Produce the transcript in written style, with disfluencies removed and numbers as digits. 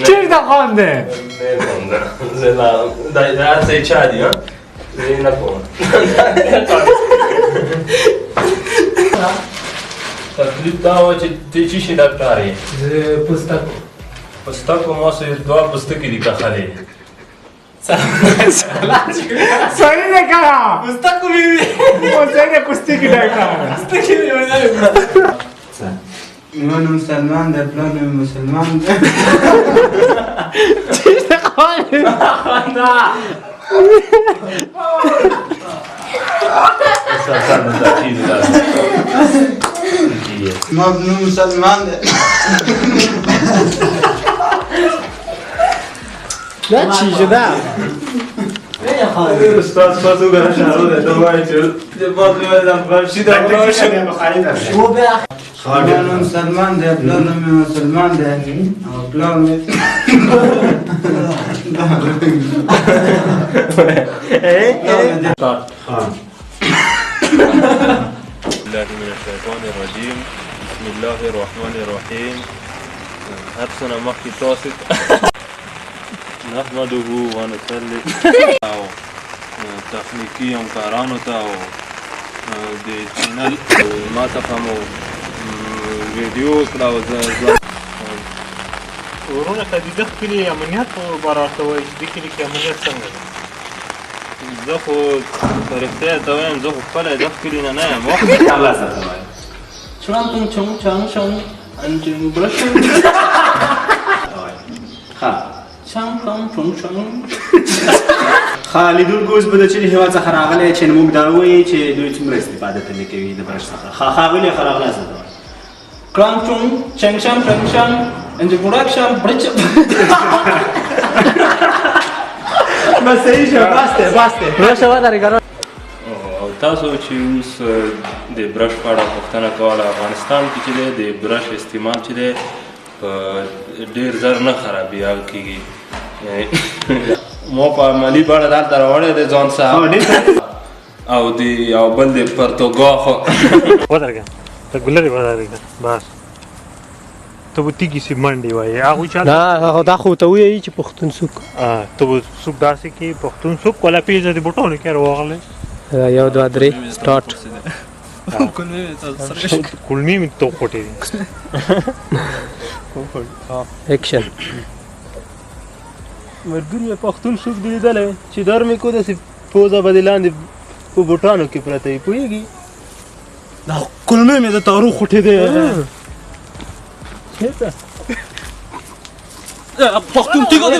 چرا خانده؟ نمی‌خوندم در سه چادی ها زی نکن تکلیف دا و چې چی شي ډاکټر یې پستکو ما سه دوه پستکي دي کخلې صحیح نه کړه پستکو می مزه پستی کی ډاکټر پستکی می ایمان مسلمان در پلان مسلمان ده چیز خواهی ما ابن مسلمان ده نه چی شده؟ استاد فازو گرشن رو ده دوباره چه باز می‌بازم فرشی دکتر ایمان مسلمان ده پلان مسلمان ده پلان الله من الشيطان الرجيم بسم الله الرحمن الرحيم هر سنة مخي تاسد نحمده ونصلي او تخنیکی همکارانو ته او د چینل ما ته هم ویډیو کړه او ورونه که د دغه کلي امنیت برابر وایي چې دې کلي کې امنیت څنګه دی؟ زه خو په رښتیا ته وایم زه خو خپله دغه کلي نه یم وخت خلاصه ته وایم چرانتون چون چان شان انجن برشن چان چان چون چان خالدون ګوز به د چین هیواد څخه راغلی چې موږ دا وایي چې دوی څومره استفاده ترې کوي د برش څخه ښاغلي ښه راغلاست کران چون چنګ شان چنګ شان انجن برشن برچ بس صحیح شو باسته راشه ودرې ګران او تاسو چې اوس د برش په اړه پوښتنه کوله افغانستان کې چې دی د برش استعمال چې دی په ډېر زر نه خرابېږي کېږي ما په عملي بڼه دلته راوړی دی ځان سره او د یو بل د پرتوګاخ ودرګه ته ګلري ودرګه بس ته به تیږي سي منډې وایي هغوی چا نه دا خو ته وایي چې پښتون څوک ته به څوک داسې کې پښتون څوک ولا پیزه د بوټانو کې راغلی یو دوه درې سټارټ کلمې مې تو خوټې دي اکشن ملګري پښتون څوک دی لیدلی چې در مې کو داسې پوزه به د لاندې په بوټانو کې پرته وي پوهېږي دا کلمې مې د تاروخ خوټې دی چېرته پښتون تیږه دی